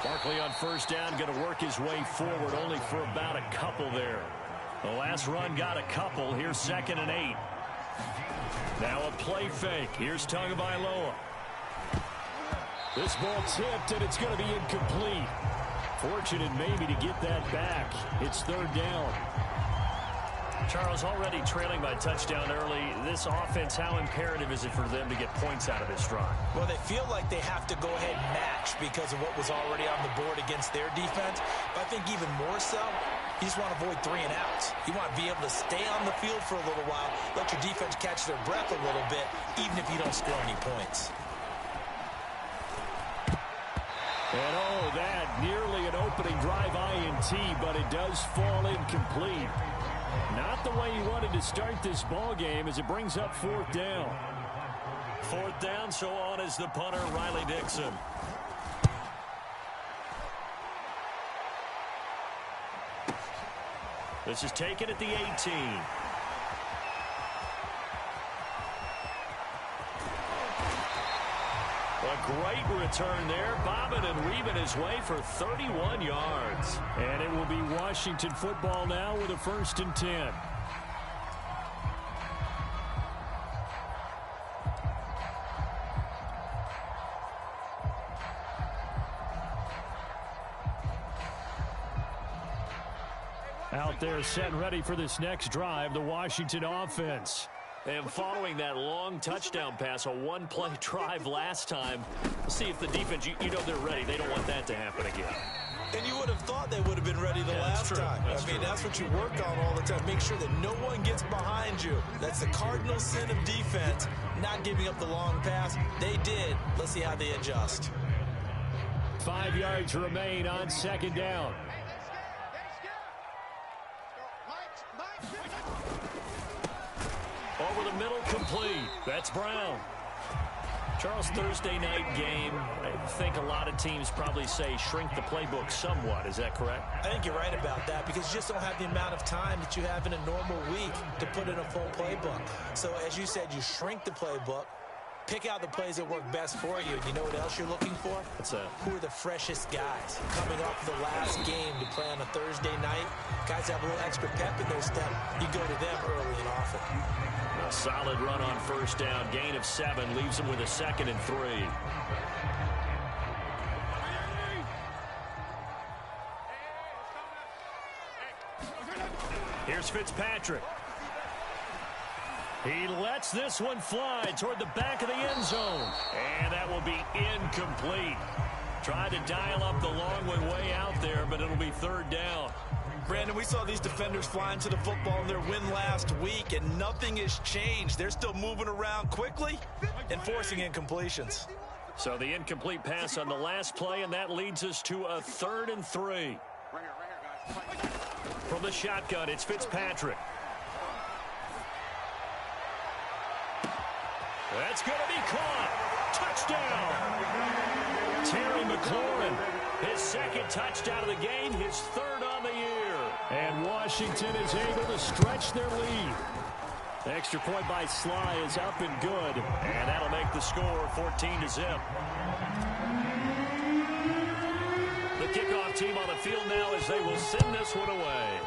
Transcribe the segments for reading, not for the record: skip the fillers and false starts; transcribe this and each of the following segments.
Barkley on first down, going to work his way forward, only for about a couple there. The last run got a couple. Here's 2nd and 8. Now a play fake. Here's Tagovailoa. This ball tipped, and it's going to be incomplete. Fortunate maybe to get that back. It's 3rd down. Charles, already trailing by touchdown early. This offense, how imperative is it for them to get points out of this drive? Well, they feel like they have to go ahead and match because of what was already on the board against their defense. But I think even more so, you just want to avoid 3 and outs. You want to be able to stay on the field for a little while, let your defense catch their breath a little bit, even if you don't score any points. And oh, that nearly an opening drive INT, but it does fall incomplete. Not the way he wanted to start this ball game as it brings up 4th down. 4th down, so on is the punter, Riley Dixon. This is taken at the 18. A great return there, bobbing and weaving his way for 31 yards. And it will be Washington football now with a 1st and 10. Out there set and ready for this next drive, the Washington offense. And following that long touchdown pass, a one-play drive last time, we'll see if the defense, you know they're ready. They don't want that to happen again. And you would have thought they would have been ready the last time. That's what you work on all the time. Make sure that no one gets behind you. That's the cardinal sin of defense, not giving up the long pass. They did. Let's see how they adjust. 5 yards remain on 2nd down. Over the middle, complete. That's Brown. Charles, Thursday night game, I think a lot of teams probably say shrink the playbook somewhat. Is that correct? I think you're right about that because you just don't have the amount of time that you have in a normal week to put in a full playbook. So as you said, you shrink the playbook, pick out the plays that work best for you. You know what else you're looking for? What's that? Who are the freshest guys coming off the last game to play on a Thursday night? Guys have a little extra pep in their step. You go to them early and often. A solid run on first down. Gain of 7 leaves him with a 2nd and 3. Here's Fitzpatrick. He lets this one fly toward the back of the end zone. And that will be incomplete. Tried to dial up the long one way out there, but it'll be 3rd down. Brandon, we saw these defenders flying to the football in their win last week, and nothing has changed. They're still moving around quickly and forcing incompletions. So the incomplete pass on the last play, and that leads us to a 3rd and 3. From the shotgun, it's Fitzpatrick. That's going to be caught. Touchdown. Terry McLaurin, his 2nd touchdown of the game, his 3rd on the year. And Washington is able to stretch their lead. The extra point by Sly is up and good. And that'll make the score 14-0. The kickoff team on the field now as they will send this one away.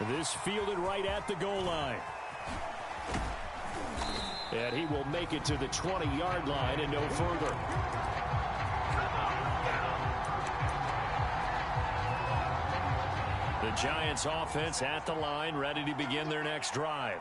This fielded right at the goal line. And he will make it to the 20-yard line and no further. The Giants offense at the line, ready to begin their next drive.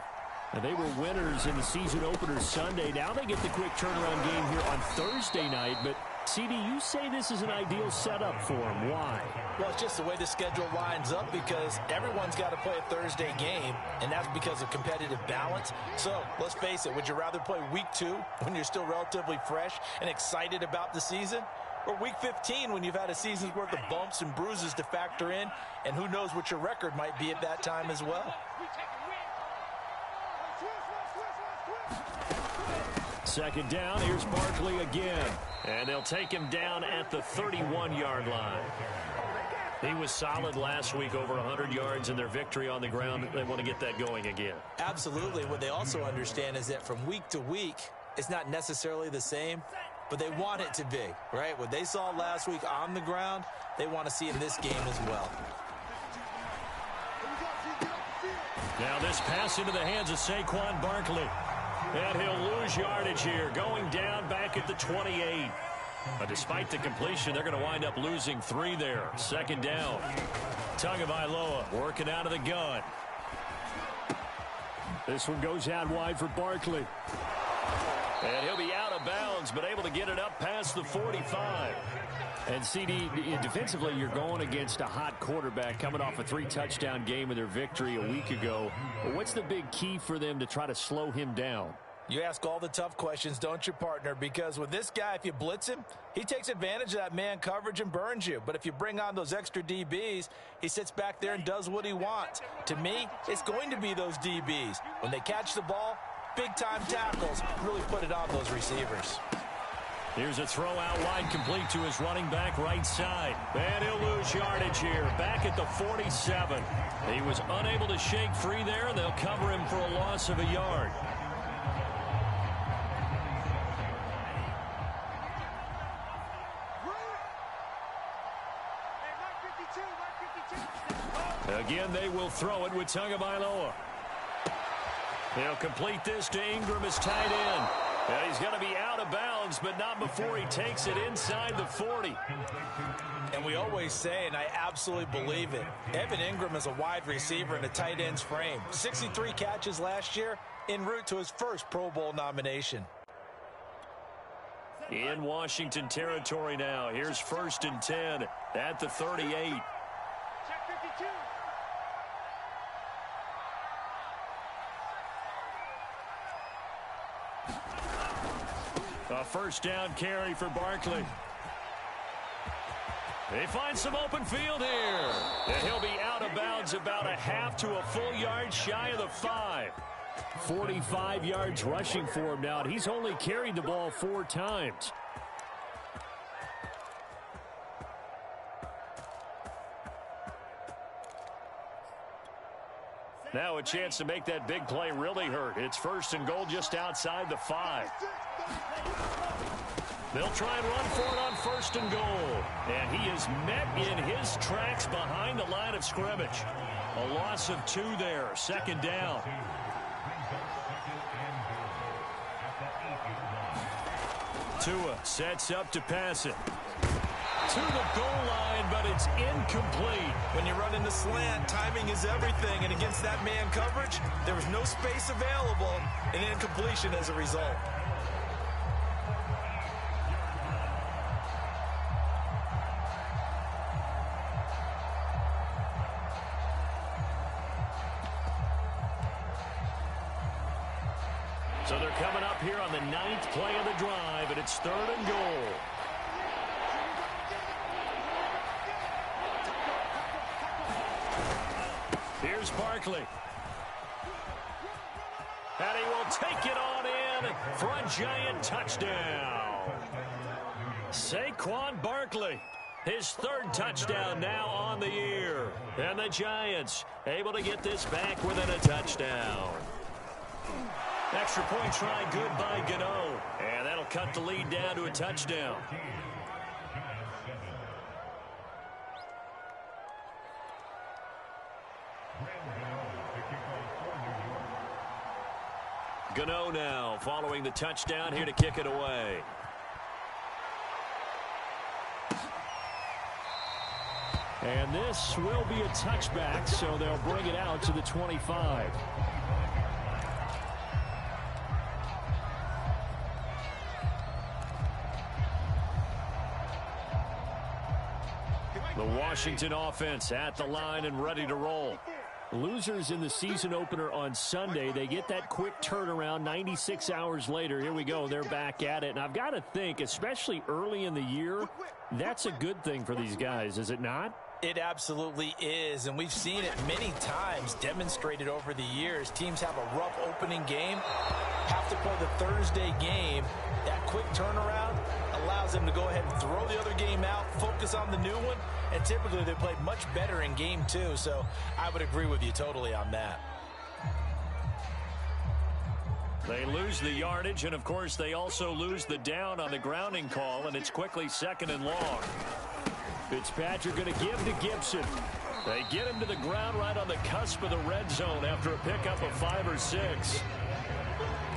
And they were winners in the season opener Sunday. Now they get the quick turnaround game here on Thursday night. But, CD, you say this is an ideal setup for them. Why? Well, it's just the way the schedule lines up because everyone's got to play a Thursday game, and that's because of competitive balance. So, let's face it, would you rather play week 2 when you're still relatively fresh and excited about the season? Or week 15 when you've had a season's worth of bumps and bruises to factor in, and who knows what your record might be at that time as well. Second down, here's Barkley again. And they'll take him down at the 31-yard line. He was solid last week, over 100 yards in their victory on the ground. They want to get that going again. Absolutely. What they also understand is that from week to week, it's not necessarily the same, but they want it to be, right? What they saw last week on the ground, they want to see in this game as well. Now this pass into the hands of Saquon Barkley. And he'll lose yardage here, going down back at the 28. But despite the completion, they're going to wind up losing 3 there. Second down. Tagovailoa working out of the gun. This one goes out wide for Barkley. And he'll be out of bounds, but able to get it up past the 45. And CD, defensively, you're going against a hot quarterback coming off a 3-touchdown game in their victory a week ago. But what's the big key for them to try to slow him down? You ask all the tough questions, don't you, partner? Because with this guy, if you blitz him, he takes advantage of that man coverage and burns you. But if you bring on those extra DBs, he sits back there and does what he wants. To me, it's going to be those DBs. When they catch the ball, big-time tackles really put it on those receivers. Here's a throw out wide, complete to his running back right side. And he'll lose yardage here, back at the 47. He was unable to shake free there, and they'll cover him for a loss of a yard. Again, they will throw it with Tagovailoa. He'll complete this to Ingram as tight end. And he's going to be out of bounds, but not before he takes it inside the 40. And we always say, and I absolutely believe it, Evan Ingram is a wide receiver in a tight end's frame. 63 catches last year, en route to his first Pro Bowl nomination. In Washington territory now. Here's 1st and 10 at the 38. A first down carry for Barkley. They find some open field here. And he'll be out of bounds about a half to a full yard shy of the 5. 45 yards rushing for him now, and he's only carried the ball 4 times. Now a chance to make that big play really hurt. It's 1st and goal just outside the 5. They'll try and run for it on 1st and goal. And he is met in his tracks behind the line of scrimmage. A loss of 2 there. 2nd down. Tua sets up to pass it. To the goal line, but it's incomplete. When you run into slant, timing is everything. And against that man coverage, there was no space available, and incompletion as a result. So they're coming up here on the 9th play of the drive, and it's 3rd and goal. Here's Barkley. And he will take it on in for a giant touchdown. Saquon Barkley, his 3rd touchdown now on the year. And the Giants able to get this back within a touchdown. Extra point try good by Gano. And that'll cut the lead down to a touchdown. Gano now following the touchdown here to kick it away. And this will be a touchback, so they'll bring it out to the 25. The Washington offense at the line and ready to roll. Losers in the season opener on Sunday. They get that quick turnaround 96 hours later. Here we go. They're back at it. And I've got to think, especially early in the year, that's a good thing for these guys, is it not? It absolutely is, and we've seen it many times demonstrated over the years. Teams have a rough opening game, have to play the Thursday game. That quick turnaround allows them to go ahead and throw the other game out, focus on the new one, and typically they play much better in game 2, so I would agree with you totally on that. They lose the yardage, and of course they also lose the down on the grounding call, and it's quickly 2nd and long. Fitzpatrick going to give to Gibson. They get him to the ground right on the cusp of the red zone after a pickup of 5 or 6.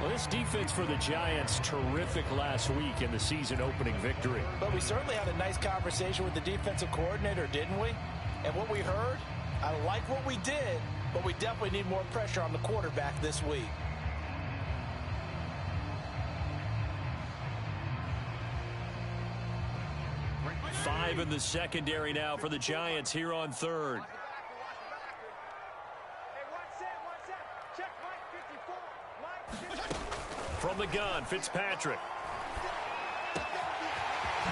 Well, this defense for the Giants, terrific last week in the season-opening victory. But we certainly had a nice conversation with the defensive coordinator, didn't we? And what we heard, I like what we did, but we definitely need more pressure on the quarterback this week. Five in the secondary now for the Giants here on 3rd. From the gun, Fitzpatrick.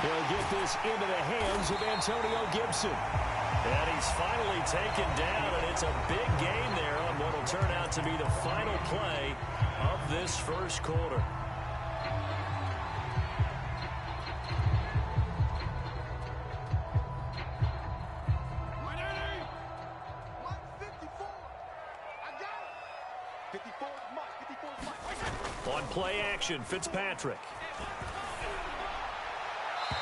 He'll get this into the hands of Antonio Gibson. And he's finally taken down, and it's a big gain there on what will turn out to be the final play of this first quarter. On play action, Fitzpatrick.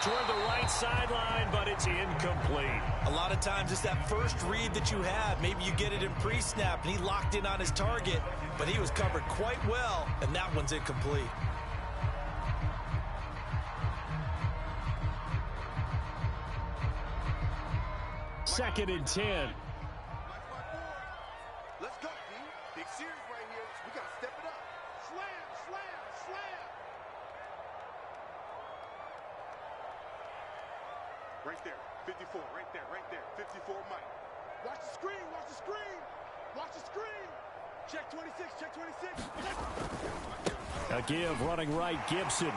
Toward the right sideline, but it's incomplete. A lot of times it's that first read that you have. Maybe you get it in pre-snap, and he locked in on his target, but he was covered quite well, and that one's incomplete. Second and 10. Let's go, D. Big series right here. We got to step it up. Slam, slam, slam. Right there. 54. Right there. Right there. 54 Mike. Watch the screen. Watch the screen. Watch the screen. Check 26. Check 26. A give running right, Gibson.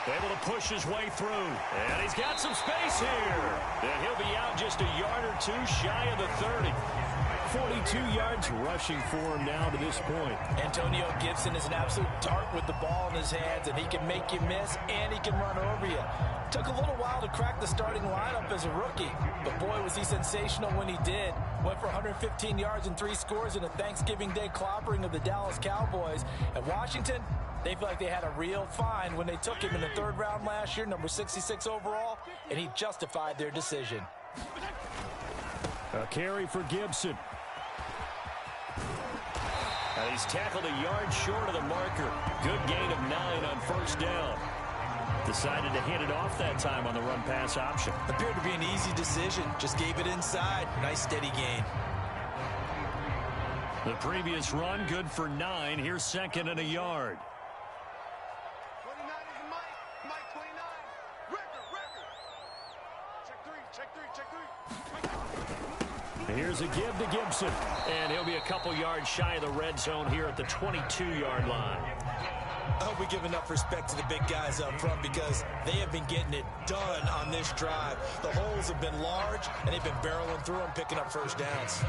Able to push his way through. And he's got some space here. And he'll be out just a yard or two shy of the 30. 42 yards rushing for him now to this point. Antonio Gibson is an absolute dart with the ball in his hands, and he can make you miss, and he can run over you. Took a little while to crack the starting lineup as a rookie, but boy, was he sensational when he did. Went for 115 yards and 3 scores in a Thanksgiving Day clobbering of the Dallas Cowboys. And Washington, they feel like they had a real find when they took him in the 3rd round last year, number 66 overall, and he justified their decision. A carry for Gibson. And he's tackled a yard short of the marker. Good gain of 9 on first down. Decided to hand it off that time on the run-pass option. Appeared to be an easy decision. Just gave it inside. Nice steady gain. The previous run good for 9. Here's 2nd and a yard. 29 is Mike. Mike 29. Record. Check 3. Check 3. Here's a give to Gibson. And he'll be a couple yards shy of the red zone here at the 22-yard line. I hope we give enough respect to the big guys up front because they have been getting it done on this drive. The holes have been large, and they've been barreling through them, picking up first downs.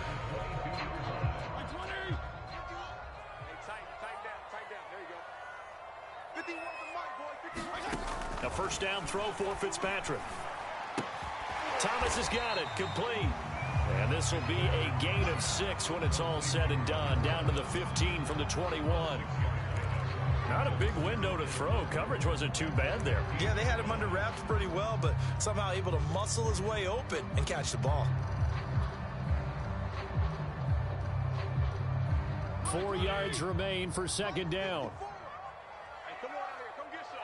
A first down throw for Fitzpatrick. Thomas has got it, complete. And this will be a gain of 6 when it's all said and done. Down to the 15 from the 21. Not a big window to throw. Coverage wasn't too bad there. Yeah, they had him under wraps pretty well, but somehow able to muscle his way open and catch the ball. 4 yards remain for 2nd down. Hey, come on out here. Come get some.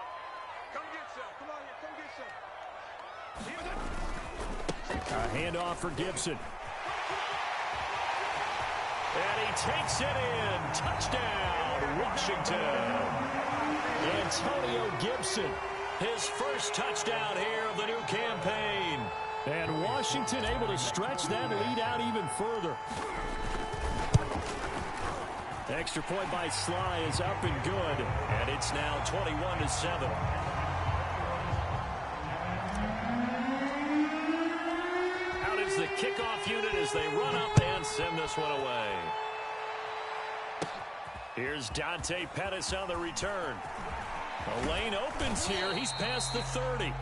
Come get some. Come on here. Come get some. A handoff for Gibson. And he takes it in. Touchdown, Washington. Antonio Gibson. His first touchdown here of the new campaign. And Washington able to stretch that lead out even further. Extra point by Sly is up and good. And it's now 21-7. Out is the kickoff unit as they run up and send this one away. Here's Dante Pettis on the return. The lane opens here. He's past the 30.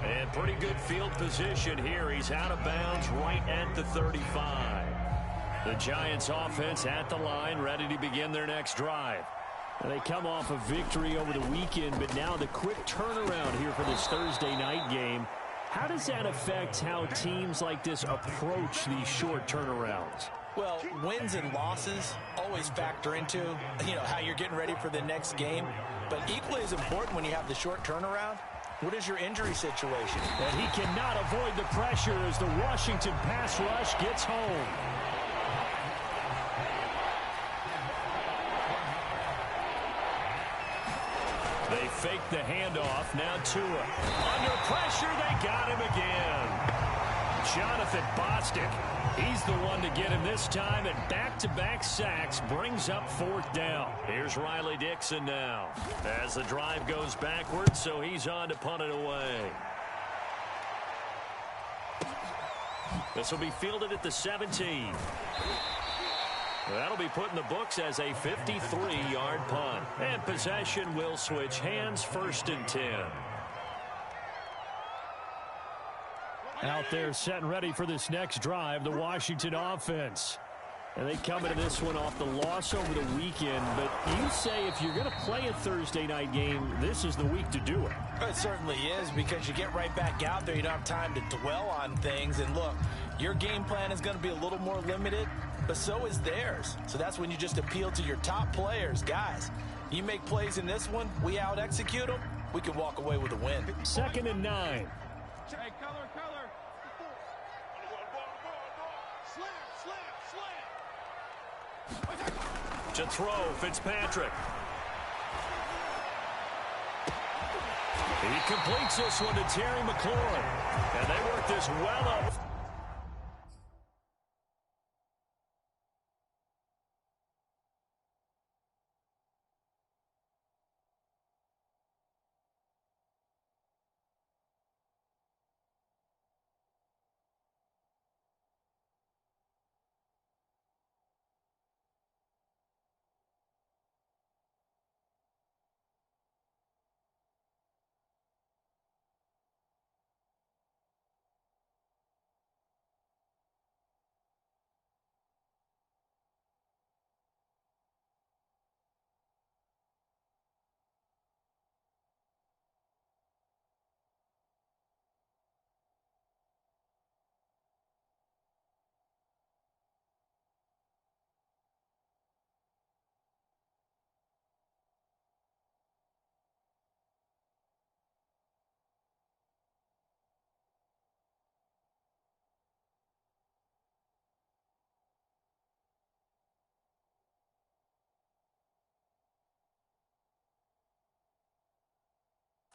And pretty good field position here. He's out of bounds right at the 35. The Giants offense at the line, ready to begin their next drive. And they come off a victory over the weekend, but now the quick turnaround here for this Thursday night game. How does that affect how teams like this approach these short turnarounds? Well, wins and losses always factor into, how you're getting ready for the next game. But equally as important when you have the short turnaround, what is your injury situation? And he cannot avoid the pressure as the Washington pass rush gets home. They fake the handoff. Now Tua. Under pressure, they got him again. Jonathan Bostic. He's the one to get him this time, and back-to-back sacks brings up 4th down. Here's Riley Dixon now as the drive goes backwards, so he's on to punt it away. This will be fielded at the 17. That'll be put in the books as a 53-yard punt. And possession will switch hands, 1st and 10. Out there set and ready for this next drive, the Washington offense. And they come into this one off the loss over the weekend. But you say if you're going to play a Thursday night game, this is the week to do it. It certainly is, because you get right back out there. You don't have time to dwell on things. And look, your game plan is going to be a little more limited, but so is theirs. So that's when you just appeal to your top players. Guys, you make plays in this one, we out-execute them, we can walk away with a win. 2nd and 9. Hey, color. Slam. To throw, Fitzpatrick. He completes this one to Terry McLaurin. And they work this well up.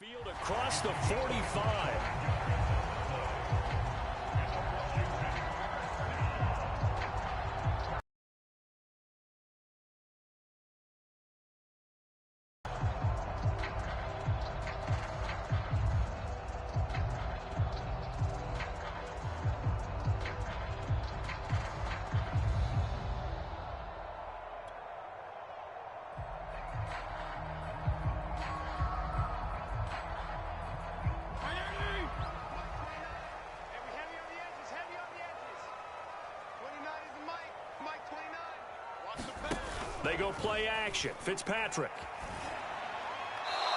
Field across the 45. They go play action. Fitzpatrick.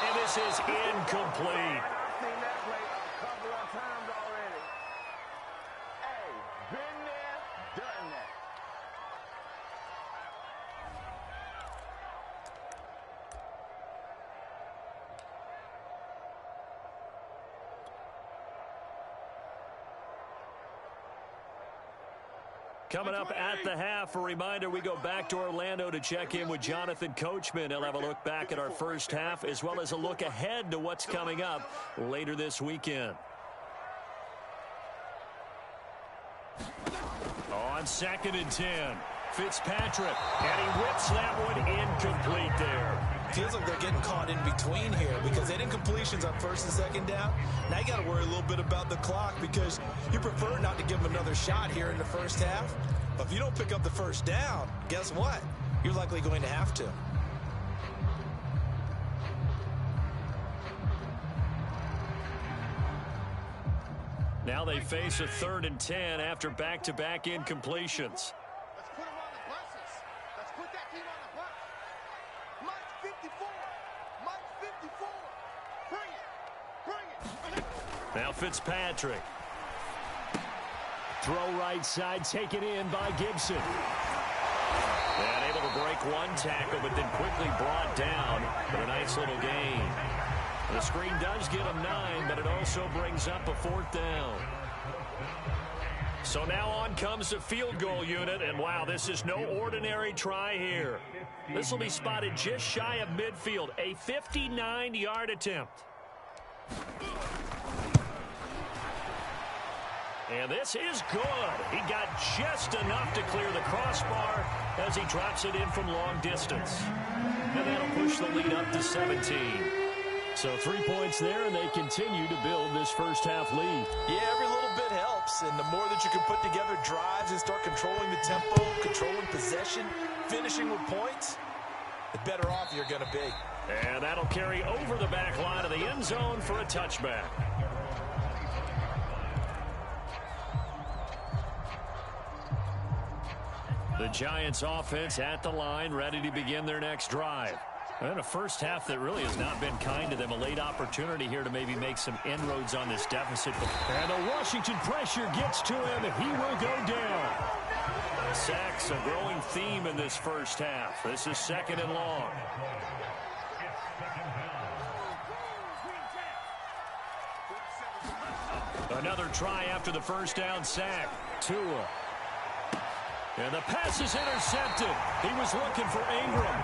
And this is incomplete. I've seen that play a couple of times already. Hey, been there, done that. Coming up at the half, a reminder, we go back to Orlando to check in with Jonathan Coachman. He'll have a look back at our first half as well as a look ahead to what's coming up later this weekend. On 2nd and 10, Fitzpatrick, and he whips that one incomplete there. Feels like they're getting caught in between here because they didn't completions on 1st and 2nd down. Now you got to worry a little bit about the clock because you prefer not to give them another shot here in the first half. But if you don't pick up the 1st down, guess what? You're likely going to have to. Now they face a 3rd and 10 after back-to-back incompletions. Let's put them on the buses. Let's put that team on the bus. Mike 54. Mike 54. Bring it. Bring it. Now Fitzpatrick. Throw right side, taken in by Gibson. And able to break one tackle, but then quickly brought down for a nice little gain. The screen does get him 9, but it also brings up a 4th down. So now on comes the field goal unit, and wow, this is no ordinary try here. This will be spotted just shy of midfield, a 59-yard attempt. And this is good. He got just enough to clear the crossbar as he drops it in from long distance. And that'll push the lead up to 17. So 3 points there, and they continue to build this first half lead. Yeah, every little bit helps, and the more that you can put together drives and start controlling the tempo, controlling possession, finishing with points, the better off you're going to be. And that'll carry over the back line of the end zone for a touchback. The Giants offense at the line, ready to begin their next drive. And a first half that really has not been kind to them. A late opportunity here to maybe make some inroads on this deficit. And the Washington pressure gets to him, and he will go down. Sacks, a growing theme in this first half. This is 2nd and long. Another try after the first down sack. Tua. And the pass is intercepted. He was looking for Ingram.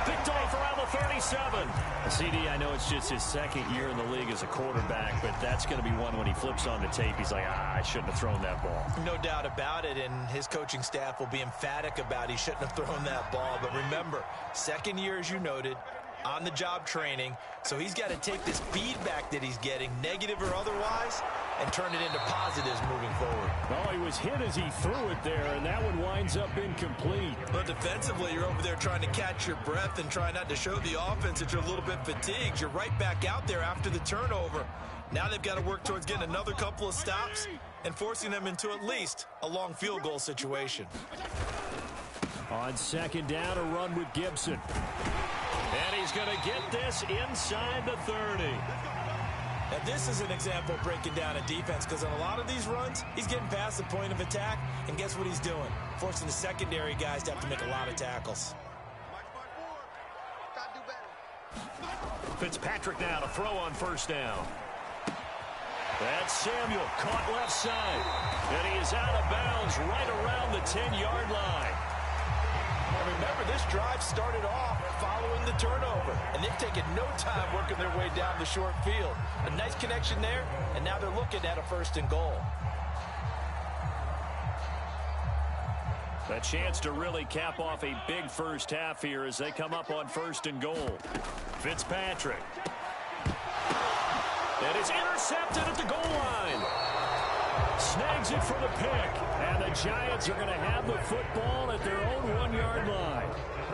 Picked off around the 37. CD, I know it's just his 2nd year in the league as a quarterback, but that's going to be one when he flips on the tape. He's like, I shouldn't have thrown that ball. No doubt about it, and his coaching staff will be emphatic about he shouldn't have thrown that ball. But remember, 2nd year, as you noted, on-the-job training, so he's got to take this feedback that he's getting, negative or otherwise, and turn it into positives moving forward. Oh, he was hit as he threw it there, and that one winds up incomplete. But defensively, you're over there trying to catch your breath and try not to show the offense that you're a little bit fatigued. You're right back out there after the turnover. Now they've got to work towards getting another couple of stops and forcing them into at least a long field goal situation. On 2nd down, a run with Gibson. And he's going to get this inside the 30. Now, this is an example of breaking down a defense, because on a lot of these runs, he's getting past the point of attack, and guess what he's doing? Forcing the secondary guys to have to make a lot of tackles. Fitzpatrick now to throw on first down. That's Samuel, caught left side. And he is out of bounds right around the 10-yard line. And remember, this drive started off following the turnover, and they've taken no time working their way down the short field. A nice connection there, and now they're looking at a 1st and goal. A chance to really cap off a big first half here as they come up on 1st and goal. Fitzpatrick. And it's intercepted at the goal line. Snags it for the pick. And the Giants are going to have the football at their own 1-yard line.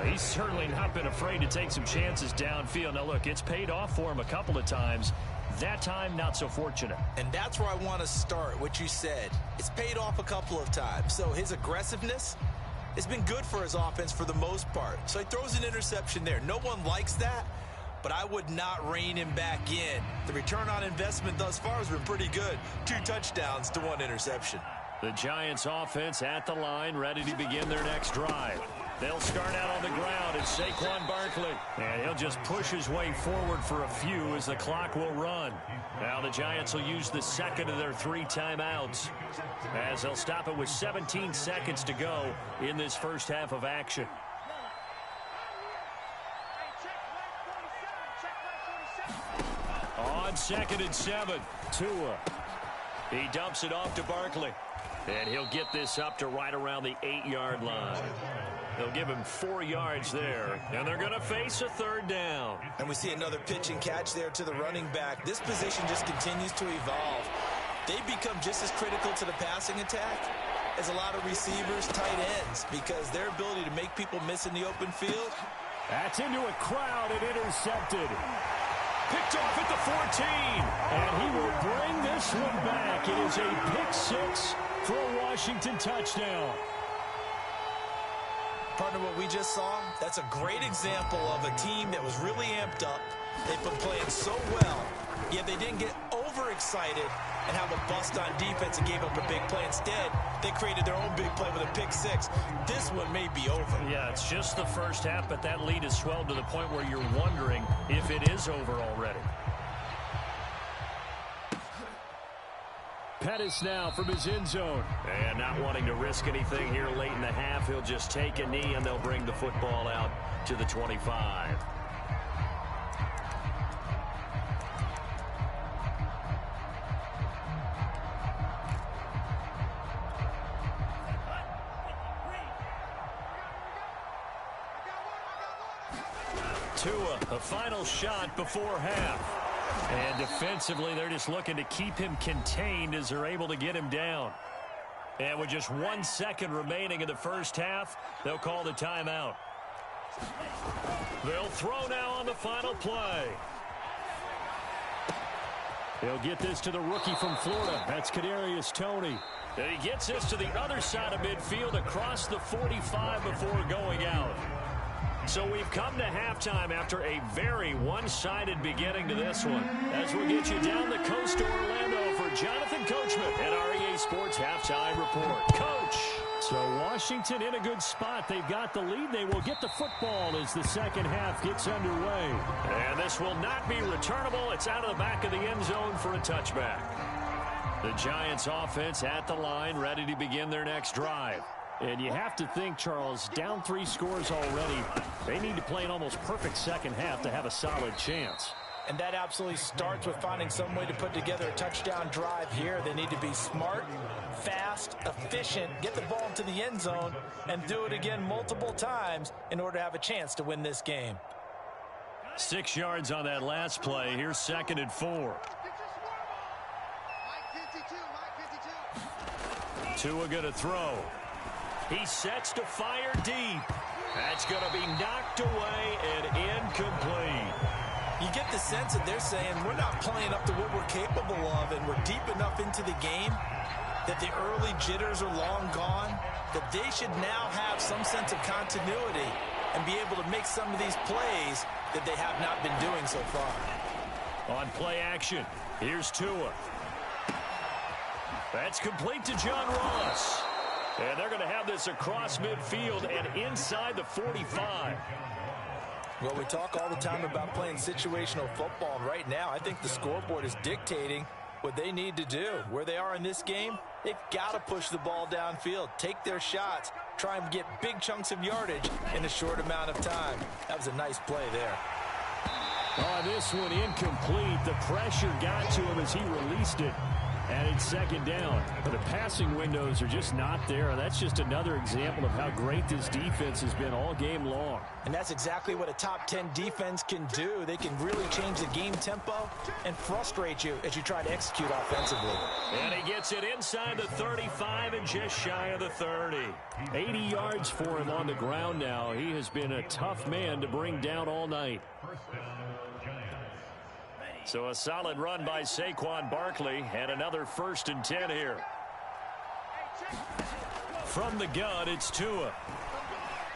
He's certainly not been afraid to take some chances downfield. Now, look, it's paid off for him a couple of times. That time, not so fortunate. And that's where I want to start, what you said. It's paid off a couple of times. So his aggressiveness has been good for his offense for the most part. So he throws an interception there. No one likes that, but I would not rein him back in. The return on investment thus far has been pretty good. 2 touchdowns to 1 interception. The Giants offense at the line, ready to begin their next drive. They'll start out on the ground. It's Saquon Barkley. And he'll just push his way forward for a few as the clock will run. Now the Giants will use the 2nd of their 3 timeouts as they'll stop it with 17 seconds to go in this first half of action. On 2nd and 7, Tua. He dumps it off to Barkley. And he'll get this up to right around the 8-yard line. They'll give him 4 yards there, and they're going to face a 3rd down. And we see another pitch and catch there to the running back. This position just continues to evolve. They become just as critical to the passing attack as a lot of receivers, tight ends, because their ability to make people miss in the open field. That's into a crowd and intercepted. Picked off at the 14. And he will bring this one back. It is a pick six for a Washington touchdown. Partner, what we just saw, that's a great example of a team that was really amped up. They've been playing so well, yet they didn't get overexcited and have a bust on defense and gave up a big play. Instead, they created their own big play with a pick six. This one may be over. Yeah, it's just the first half, but that lead has swelled to the point where you're wondering if it is over already. Pettis now from his end zone. And not wanting to risk anything here late in the half, he'll just take a knee and they'll bring the football out to the 25. Tua, a final shot before half. And defensively, they're just looking to keep him contained as they're able to get him down. And with just 1 second remaining in the first half, they'll call the timeout. They'll throw now on the final play. They'll get this to the rookie from Florida. That's Kadarius Toney. And he gets this to the other side of midfield across the 45 before going out. So we've come to halftime after a very one-sided beginning to this one. As we get you down the coast to Orlando for Jonathan Coachman at our EA Sports Halftime Report. Coach! So Washington in a good spot. They've got the lead. They will get the football as the second half gets underway. And this will not be returnable. It's out of the back of the end zone for a touchback. The Giants offense at the line, ready to begin their next drive. And you have to think, Charles, down 3 scores already. They need to play an almost perfect second half to have a solid chance. And that absolutely starts with finding some way to put together a touchdown drive here. They need to be smart, fast, efficient, get the ball into the end zone, and do it again multiple times in order to have a chance to win this game. 6 yards on that last play. Here's 2nd and 4. Tua going to throw. He sets to fire deep. That's going to be knocked away and incomplete. You get the sense that they're saying we're not playing up to what we're capable of, and we're deep enough into the game that the early jitters are long gone, that they should now have some sense of continuity and be able to make some of these plays that they have not been doing so far. On play action, here's Tua. That's complete to John Ross. And they're going to have this across midfield and inside the 45. Well, we talk all the time about playing situational football, and right now I think the scoreboard is dictating what they need to do. Where they are in this game, they've got to push the ball downfield, take their shots, try and get big chunks of yardage in a short amount of time. That was a nice play there. Oh, this one incomplete. The pressure got to him as he released it. And it's 2nd down. But the passing windows are just not there. That's just another example of how great this defense has been all game long. And that's exactly what a top 10 defense can do. They can really change the game tempo and frustrate you as you try to execute offensively. And he gets it inside the 35 and just shy of the 30. 80 yards for him on the ground now. He has been a tough man to bring down all night. So a solid run by Saquon Barkley and another 1st and 10 here. From the gun, it's Tua.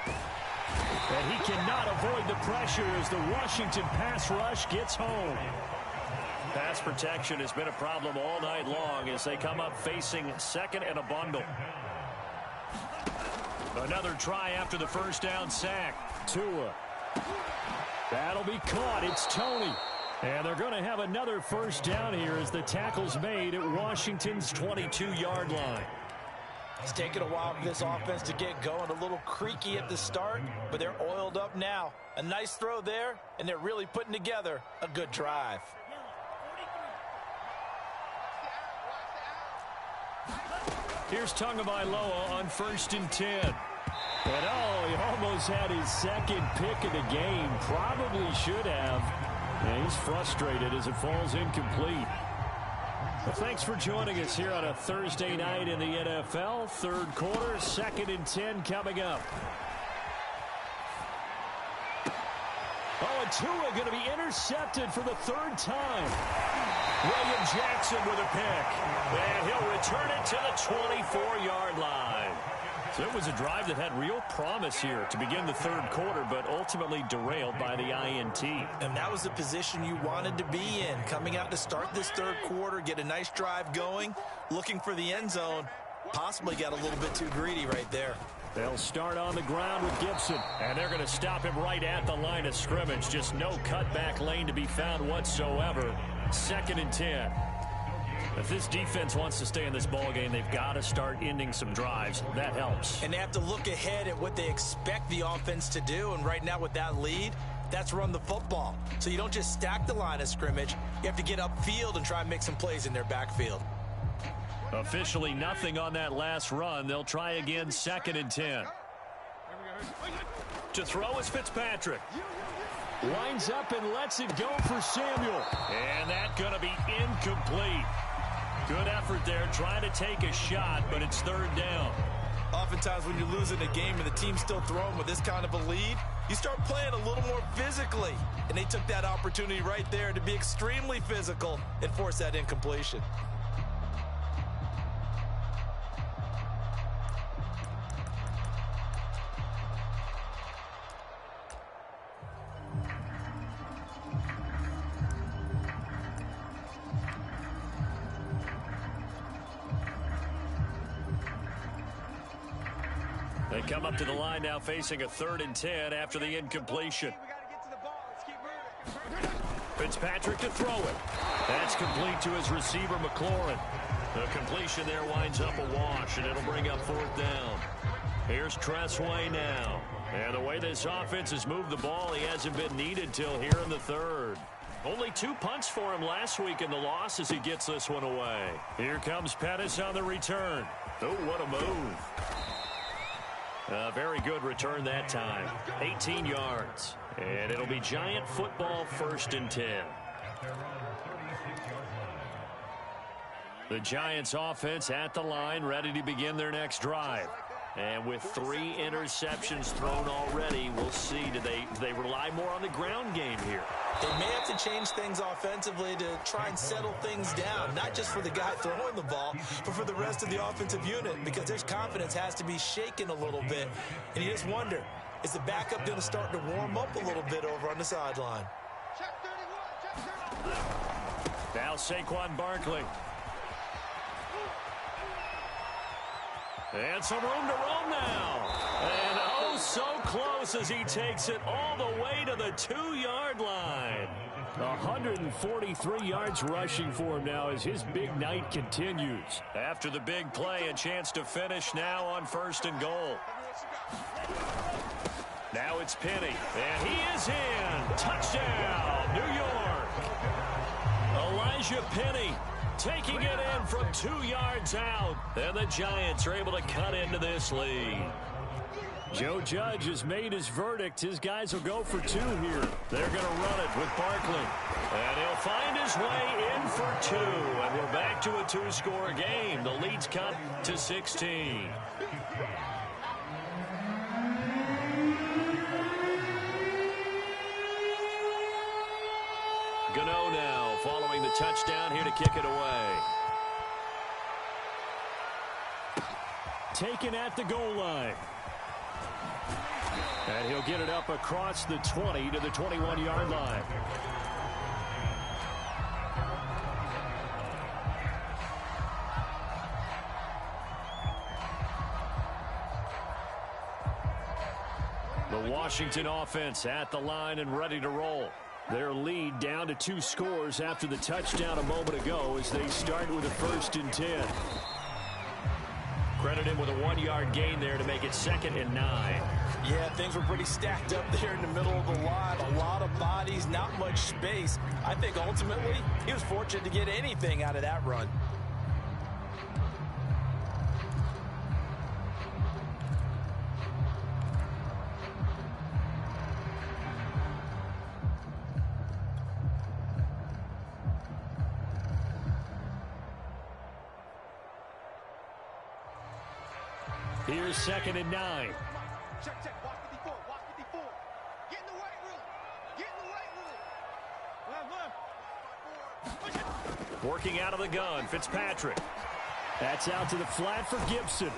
And he cannot avoid the pressure as the Washington pass rush gets home. Pass protection has been a problem all night long as they come up facing 2nd and a bundle. Another try after the 1st down sack. Tua. That'll be caught. It's Toney. And they're going to have another 1st down here as the tackle's made at Washington's 22-yard line. It's taken a while for this offense to get going. A little creaky at the start, but they're oiled up now. A nice throw there, and they're really putting together a good drive. Here's Tagovailoa on 1st and 10. And oh, he almost had his 2nd pick of the game. Probably should have. And he's frustrated as it falls incomplete. Well, thanks for joining us here on a Thursday night in the NFL. 3rd quarter, 2nd and 10 coming up. Oh, and Tua going to be intercepted for the third time. William Jackson with a pick. And he'll return it to the 24-yard line. So it was a drive that had real promise here to begin the third quarter, but ultimately derailed by the INT. And that was the position you wanted to be in. Coming out to start this third quarter, get a nice drive going, looking for the end zone. Possibly got a little bit too greedy right there. They'll start on the ground with Gibson. And they're going to stop him right at the line of scrimmage. Just no cutback lane to be found whatsoever. 2nd and 10. If this defense wants to stay in this ballgame, they've got to start ending some drives. That helps. And they have to look ahead at what they expect the offense to do. And right now with that lead, that's run the football. So you don't just stack the line of scrimmage. You have to get upfield and try and make some plays in their backfield. Officially nothing on that last run. They'll try again, 2nd and 10. To throw is Fitzpatrick. Lines up and lets it go for Samuel. And that's going to be incomplete. Good effort there, trying to take a shot, but it's 3rd down. Oftentimes when you're losing a game and the team's still throwing with this kind of a lead, you start playing a little more physically. And they took that opportunity right there to be extremely physical and force that incompletion. They come up to the line now facing a 3rd and 10 after the incompletion. Fitzpatrick to throw it. That's complete to his receiver, McLaurin. The completion there winds up a wash, and it'll bring up 4th down. Here's Tressway now. And the way this offense has moved the ball, he hasn't been needed till here in the 3rd. Only 2 punts for him last week in the loss as he gets this one away. Here comes Pettis on the return. Oh, what a move. A very good return that time. 18 yards. And it'll be Giant football, 1st and 10. The Giants offense at the line, ready to begin their next drive. And with 3 interceptions thrown already, we'll see. Do they rely more on the ground game here? They may have to change things offensively to try and settle things down, not just for the guy throwing the ball, but for the rest of the offensive unit, because their confidence has to be shaken a little bit. And you just wonder, is the backup going to start to warm up a little bit over on the sideline? Now Saquon Barkley. And some room to roam now. And oh, so close as he takes it all the way to the 2-yard line. 143 yards rushing for him now as his big night continues. After the big play, a chance to finish now on 1st and goal. Now it's Penny, and he is in. Touchdown, New York. Elijah Penny taking it in from 2 yards out. And the Giants are able to cut into this lead. Joe Judge has made his verdict. His guys will go for 2 here. They're going to run it with Barkley. And he'll find his way in for 2. And we're back to a 2-score game. The lead's cut to 16. Gano now following the touchdown here to kick it away. Taken at the goal line. And he'll get it up across the 20 to the 21-yard line. The Washington offense at the line and ready to roll. Their lead down to 2 scores after the touchdown a moment ago as they start with a 1st and 10. Credit him with a 1-yard gain there to make it 2nd and 9. Yeah, things were pretty stacked up there in the middle of the line. A lot of bodies, not much space. I think ultimately he was fortunate to get anything out of that run. Here's 2nd and 9. Check, check. Watch 54. Watch 54. Get in the weight room. Get in Working out of the gun, Fitzpatrick. That's out to the flat for Gibson.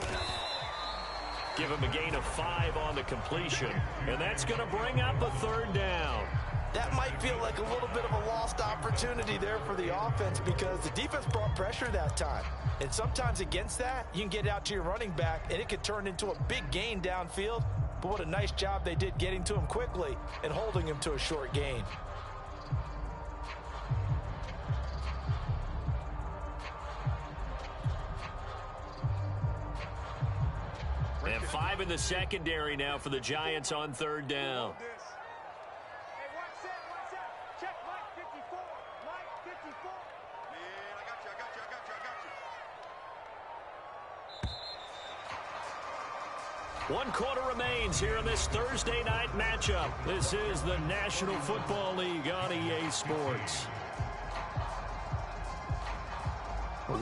Give him a gain of 5 on the completion, and that's going to bring up a third down. That might feel like a little bit of a lost opportunity there for the offense because the defense brought pressure that time. And sometimes against that, you can get out to your running back, and it could turn into a big gain downfield. But what a nice job they did getting to him quickly and holding him to a short gain. And 5 in the secondary now for the Giants on third down. One quarter remains here in this Thursday night matchup. This is the National Football League on EA Sports.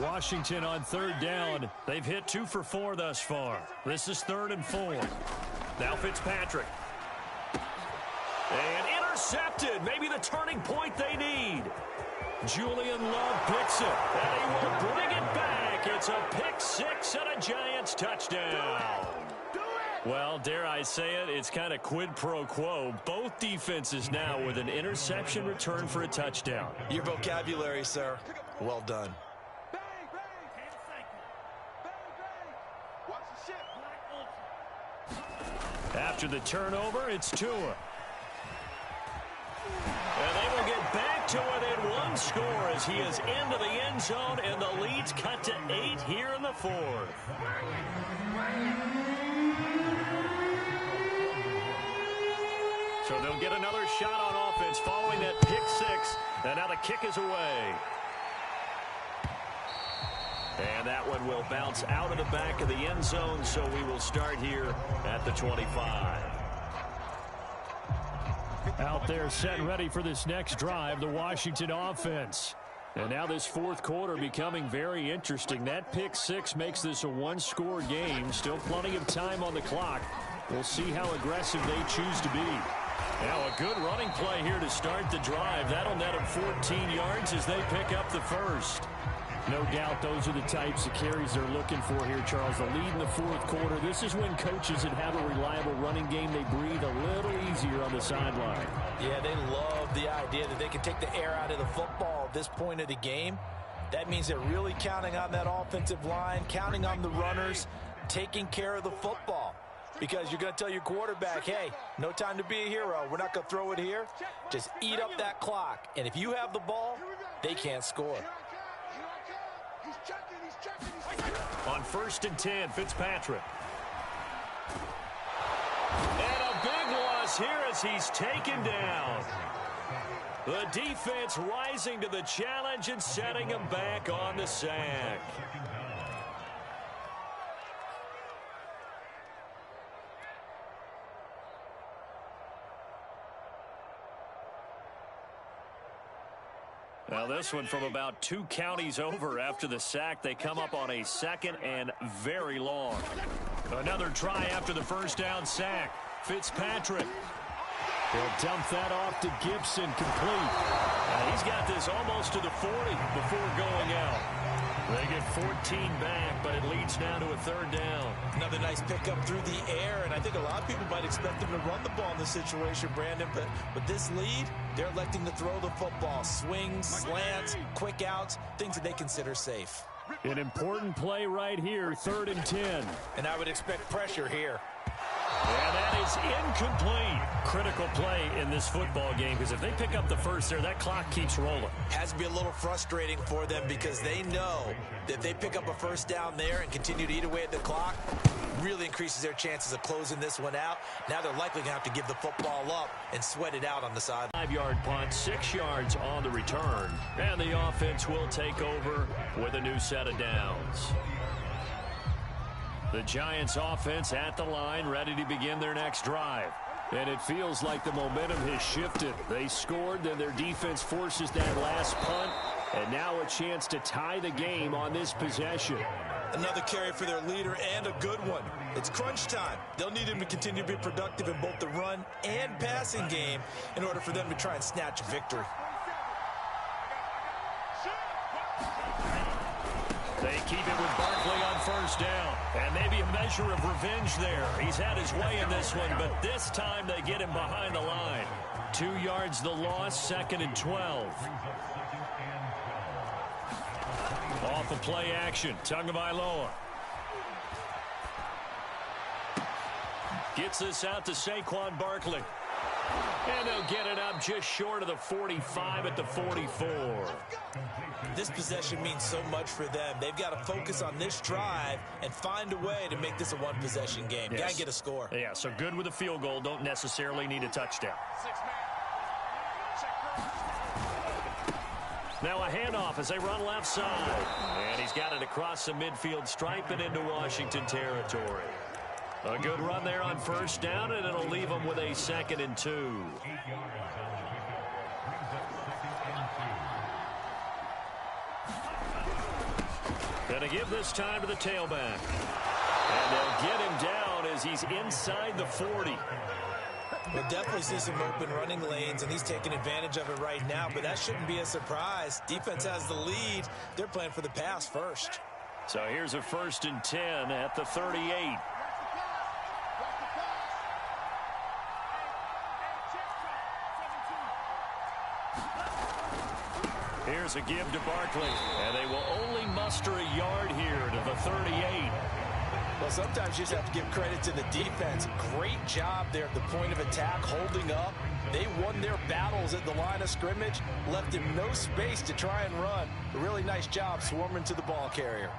Washington on third down. They've hit 2 for 4 thus far. This is 3rd and 4. Now Fitzpatrick. And intercepted. Maybe the turning point they need. Julian Love picks it. And he will bring it back. It's a pick 6 and a Giants touchdown. Well, dare I say it, it's kind of quid pro quo. Both defenses now with an interception return for a touchdown. Your vocabulary, sir. Well done. After the turnover, it's Tua. And they will get back to within 1 score as he is into the end zone, and the lead's cut to 8 here in the 4th. So they'll get another shot on offense following that pick 6, and now the kick is away. And that one will bounce out of the back of the end zone, so we will start here at the 25. Out there set and ready for this next drive, the Washington offense. And now this 4th quarter becoming very interesting. That pick 6 makes this a 1-score game. Still plenty of time on the clock. We'll see how aggressive they choose to be. Now a good running play here to start the drive. That'll net them 14 yards as they pick up the first. No doubt those are the types of carries they're looking for here, Charles. The lead in the 4th quarter. This is when coaches that have a reliable running game, they breathe a little easier on the sideline. Yeah, they love the idea that they can take the air out of the football at this point of the game. That means they're really counting on that offensive line, counting on the runners, taking care of the football. Because you're going to tell your quarterback, hey, no time to be a hero. We're not going to throw it here. Just eat up that clock. And if you have the ball, they can't score. On 1st and 10, Fitzpatrick. And a big loss here as he's taken down. The defense rising to the challenge and setting him back on the sack. Now this one from about 2 counties over after the sack. They come up on a 2nd and very long. Another try after the first down sack. Fitzpatrick. He'll dump that off to Gibson, complete. He's got this almost to the 40 before going out. They get 14 back, but it leads now to a 3rd down. Another nice pickup through the air, and I think a lot of people might expect them to run the ball in this situation, Brandon, but with this lead, they're electing to throw the football. Swings, slants, quick outs, things that they consider safe. An important play right here, 3rd and 10. And I would expect pressure here. And that is incomplete. Critical play in this football game, because if they pick up the first there, that clock keeps rolling. Has to be a little frustrating for them because they know that if they pick up a first down there and continue to eat away at the clock, really increases their chances of closing this one out. Now they're likely going to have to give the football up and sweat it out on the side. 5-yard punt, 6 yards on the return. And the offense will take over with a new set of downs. The Giants offense at the line, ready to begin their next drive. And it feels like the momentum has shifted. They scored, then their defense forces that last punt, and now a chance to tie the game on this possession. Another carry for their leader and a good one. It's crunch time. They'll need him to continue to be productive in both the run and passing game in order for them to try and snatch a victory. They keep it with Barkley on first down. And maybe a measure of revenge there. He's had his way in this one, but this time they get him behind the line. 2 yards the loss, 2nd and 12. Off of play action, Tagovailoa. Gets this out to Saquon Barkley. And they'll get it up just short of the 45 at the 44. This possession means so much for them. They've got to focus on this drive and find a way to make this a one-possession game. Yes. Got to get a score. Yeah, so good with a field goal. Don't necessarily need a touchdown. Now a handoff as they run left side. And he's got it across the midfield stripe and into Washington territory. A good run there on first down, and it'll leave them with a 2nd and 2. Gonna give this time to the tailback. And they'll get him down as he's inside the 40. We'll definitely see some open running lanes, and he's taking advantage of it right now, but that shouldn't be a surprise. Defense has the lead. They're playing for the pass first. So here's a 1st and 10 at the 38. Here's a give to Barkley, and they will only muster a yard here to the 38. Well, sometimes you just have to give credit to the defense. Great job there at the point of attack, holding up. They won their battles at the line of scrimmage, left him no space to try and run. A really nice job swarming to the ball carrier.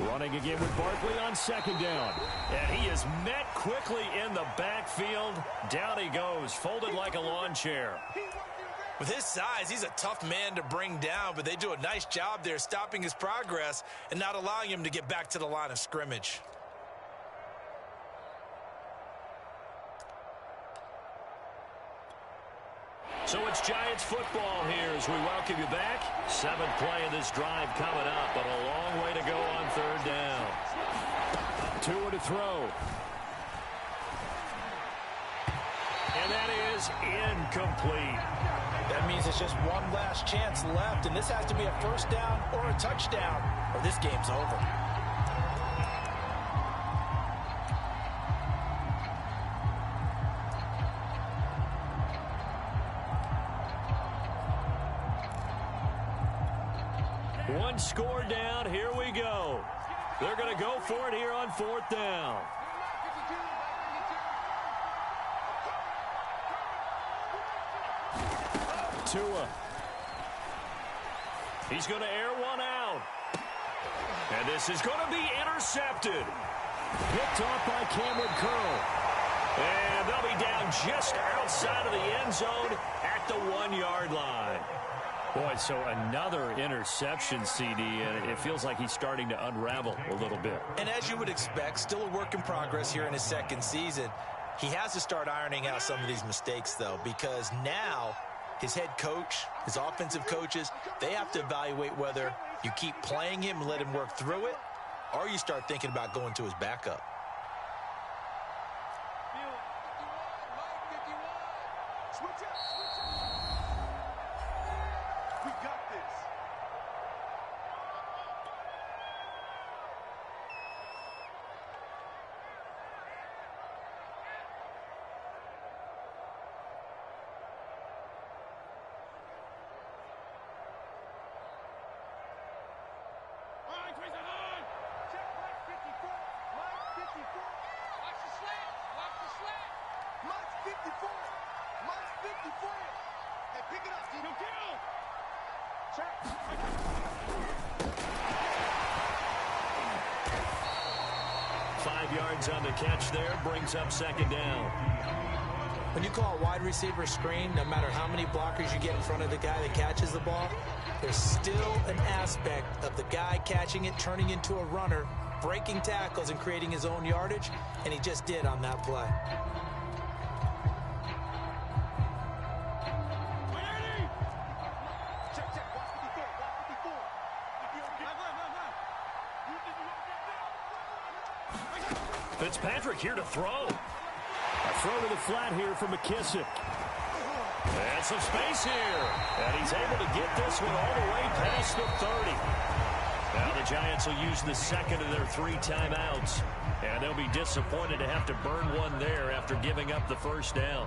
Running again with Barkley on 2nd down. And he is met quickly in the backfield. Down he goes, folded like a lawn chair. With his size, he's a tough man to bring down, but they do a nice job there stopping his progress and not allowing him to get back to the line of scrimmage. So it's Giants football here as we welcome you back. 7th play of this drive coming up, but a long way to go on 3rd down. Tua to throw. And that is incomplete. That means it's just one last chance left, and this has to be a 1st down or a touchdown, or this game's over. One score down. Here we go. They're going to go for it here on 4th down. Tua. He's going to air one out. And this is going to be intercepted. Picked off by Cameron Curl. And they'll be down just outside of the end zone at the 1-yard line. Boy, so another interception, CD, and it feels like he's starting to unravel a little bit. And as you would expect, still a work in progress here in his 2nd season. He has to start ironing out some of these mistakes, though, because now his head coach, his offensive coaches, they have to evaluate whether you keep playing him and let him work through it, or you start thinking about going to his backup. We got this. Check Mike 54. Mike 54. Watch the slant. Watch the slant. Mike 54. Mike 54. Hey, pick it up, Steve. Kill. Check. 5 yards on the catch there, brings up 2nd down. When you call a wide receiver screen, no matter how many blockers you get in front of the guy that catches the ball, there's still an aspect of the guy catching it, turning into a runner, breaking tackles and creating his own yardage, and he just did on that play. Check, check. Watch 54. Watch 54. Fitzpatrick here to throw. A throw to the flat here for McKissick. And some space here. And he's able to get this one all the way past the 30. Now the Giants will use the second of their 3 timeouts. And they'll be disappointed to have to burn one there after giving up the first down.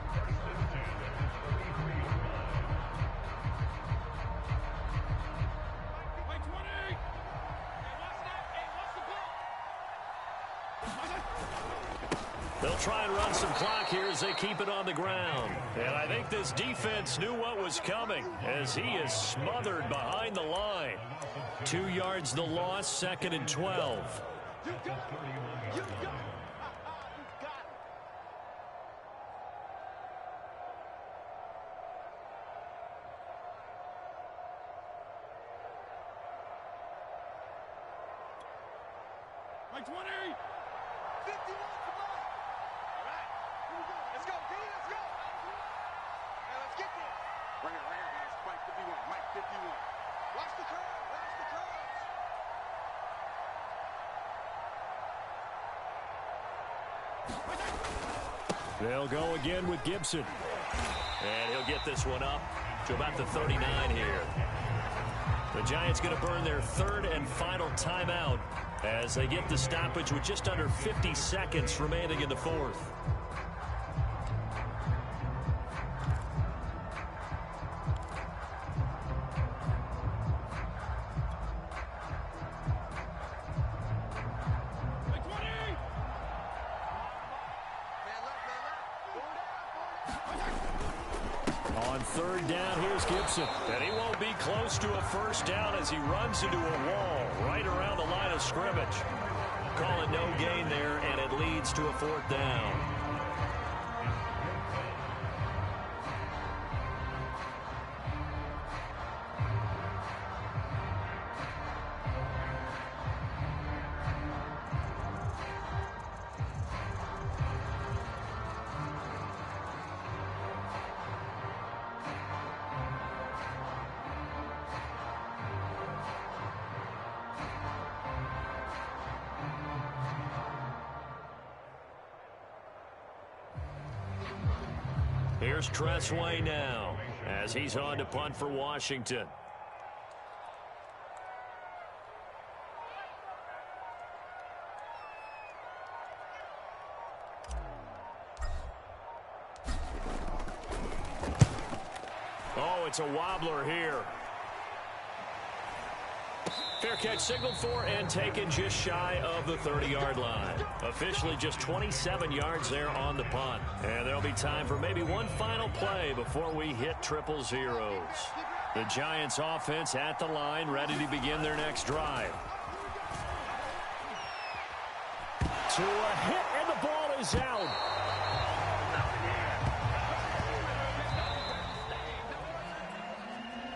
They'll try and run some clock here as they keep it on the ground. And I think this defense knew what was coming as he is smothered behind the line. 2 yards the loss, 2nd and 12. You got it. You got it. Like 20. 51 to Mike. All right. Here we go. Let's go, D. Let's go. Now let's get there. Bring it around, guys. Mike 51. Mike 51. Watch the curve. Watch the curves. They'll go again with Gibson. And he'll get this one up to about the 39 here. The Giants going to burn their 3rd and final timeout as they get the stoppage with just under 50 seconds remaining in the 4th. On 3rd down, here's Gibson. And he won't be close to a first down as he runs into a wall right around the line of scrimmage. Call it no gain there, and it leads to a 4th down. Here's Tressway now as he's on to punt for Washington. Oh, it's a wobbler here. Fair catch signaled for and taken just shy of the 30-yard line. Officially just 27 yards there on the punt. And there'll be time for maybe one final play before we hit triple zeros. The Giants offense at the line, ready to begin their next drive. To a hit, and the ball is out.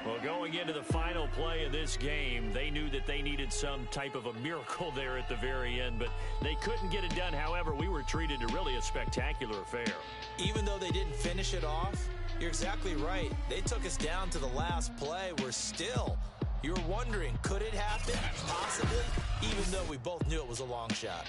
Well, going into the final play of this game, they knew that they needed some type of a miracle there at the very end, but they couldn't get it done. However, we were treated to really a spectacular affair. Even though they didn't finish it off, you're exactly right. They took us down to the last play. We're still, you're wondering, could it happen? Possibly, even though we both knew it was a long shot.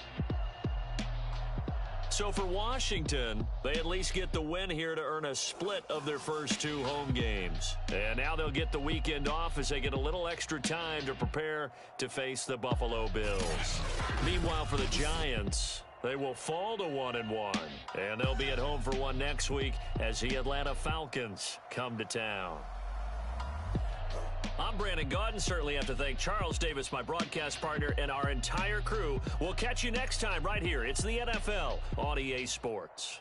So for Washington, they at least get the win here to earn a split of their first 2 home games. And now they'll get the weekend off as they get a little extra time to prepare to face the Buffalo Bills. Meanwhile, for the Giants, they will fall to 1-1. And they'll be at home for one next week as the Atlanta Falcons come to town. I'm Brandon Gaudin. Certainly have to thank Charles Davis, my broadcast partner, and our entire crew. We'll catch you next time right here. It's the NFL on EA Sports.